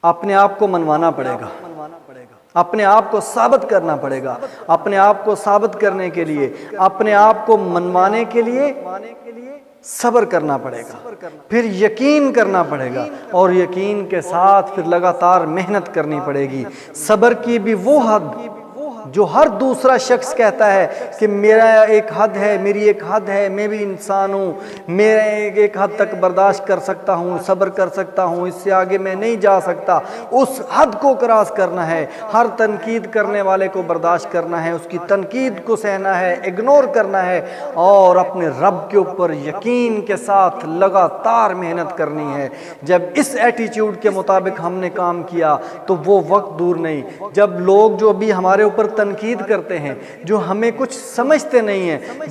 اپنے آپ کو منوانا پڑے گا، اپنے آپ کو ثابت کرنا پڑے گا۔ اپنے آپ کو ثابت کرنے کے لیے، اپنے آپ کو منوانے کے لیے صبر کرنا پڑے گا، پھر یقین کرنا پڑے گا، اور یقین کے ساتھ پھر لگاتار محنت کرنی پڑے گی۔ صبر کی بھی وہ حد جو ہر دوسرا شخص کہتا ہے کہ میرا ایک حد ہے، میری ایک حد ہے، میں بھی انسان ہوں، میں ایک حد تک برداشت کر سکتا ہوں، صبر کر سکتا ہوں، اس سے آگے میں نہیں جا سکتا، اس حد کو کراس کرنا ہے۔ ہر تنقید کرنے والے کو برداشت کرنا ہے، اس کی تنقید کو سہنا ہے، اگنور کرنا ہے، اور اپنے رب کے اوپر یقین کے ساتھ لگاتار محنت کرنی ہے۔ جب اس ایٹیچیوڈ کے مطابق ہم نے کام کیا تو وہ وقت دور نہیں جب لوگ جو ابھی ہمارے اوپر تنقید کرتے ہیں، جو ہمیں کچھ سمجھتے نہیں ہیں،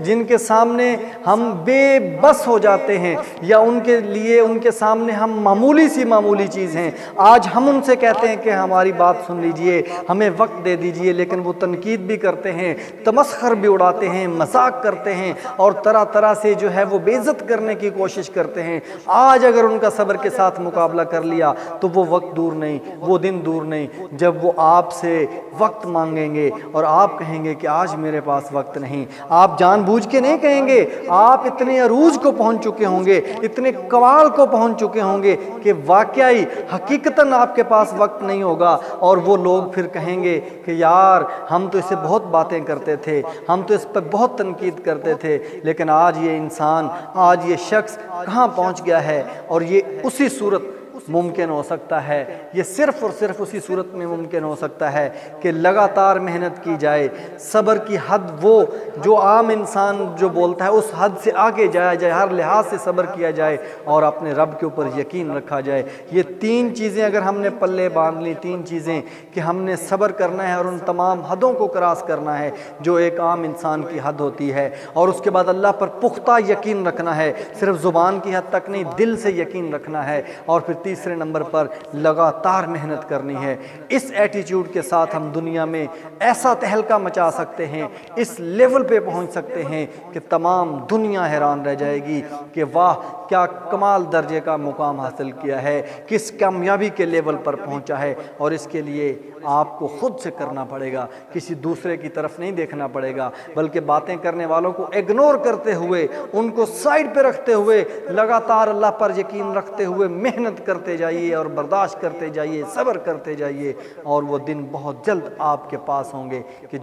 جن کے سامنے ہم بے بس ہو جاتے ہیں، یا ان کے لیے ان کے سامنے ہم معمولی چیز ہیں، آج ہم ان سے کہتے ہیں کہ ہماری بات سن لیجئے، ہمیں وقت دے دیجئے، لیکن وہ تنقید بھی کرتے ہیں، تمسخر بھی اڑاتے ہیں، مذاق کرتے ہیں، اور طرح طرح سے جو ہے وہ بے عزت کرنے کی کوشش کرتے ہیں۔ آج اگر ان کا صبر کے ساتھ مقابلہ کر لیا تو وہ وقت دور نہیں، وہ دن دور نہیں جب وہ آپ سے وقت مانگیں گے اور آپ کہیں گے کہ آج میرے پاس وقت نہیں۔ آپ جان بوجھ کے نہیں کہیں گے، آپ اتنے عروج کو پہنچ چکے ہوں گے، اتنے کمال کو پہنچ چکے ہوں گے کہ واقعی حقیقتاً آپ کے پاس وقت نہیں ہوگا، اور وہ لوگ پھر کہیں گے کہ یار ہم تو اس سے بہت باتیں کرتے تھے، ہم تو اس پر بہت تنقید کرتے تھے، لیکن آج یہ انسان، آج یہ شخص کہاں پہنچ گیا ہے، اور یہ اسی صورت ممکن ہو سکتا ہے، یہ صرف اور صرف اسی صورت میں ممکن ہو سکتا ہے کہ لگاتار محنت کی جائے، صبر کی حد وہ جو عام انسان جو بولتا ہے اس حد سے آگے جایا جائے، ہر لحاظ سے صبر کیا جائے، اور اپنے رب کے اوپر یقین رکھا جائے۔ یہ تین چیزیں اگر ہم نے پلے باندھ لی، تین چیزیں کہ ہم نے صبر کرنا ہے اور ان تمام حدوں کو کراس کرنا ہے جو ایک عام انسان کی حد ہوتی ہے، اور اس کے بعد اللہ پر پختہ یقین رکھنا ہے، صرف زبان کی حد تک نہیں، دل سے یقین رکھنا ہے، اور پھر تیسرے نمبر پر لگاتار محنت کرنی ہے۔ اس ایٹیچیوڈ کے ساتھ ہم دنیا میں ایسا تہلکہ مچا سکتے ہیں، اس لیول پہ پہنچ سکتے ہیں کہ تمام دنیا حیران رہ جائے گی کہ واہ کیا کمال درجے کا مقام حاصل کیا ہے، کس کامیابی کے لیول پر پہنچا ہے۔ اور اس کے لیے آپ کو خود سے کرنا پڑے گا، کسی دوسرے کی طرف نہیں دیکھنا پڑے گا، بلکہ باتیں کرنے والوں کو اگنور کرتے ہوئے، ان کو سائڈ پہ رکھتے ہوئے، لگاتار اللہ پر یقین رکھتے ہوئے محنت کرتے جائیے اور برداشت کرتے جائیے، صبر کرتے جائیے، اور وہ دن بہت جلد آپ کے پاس ہوں گے کہ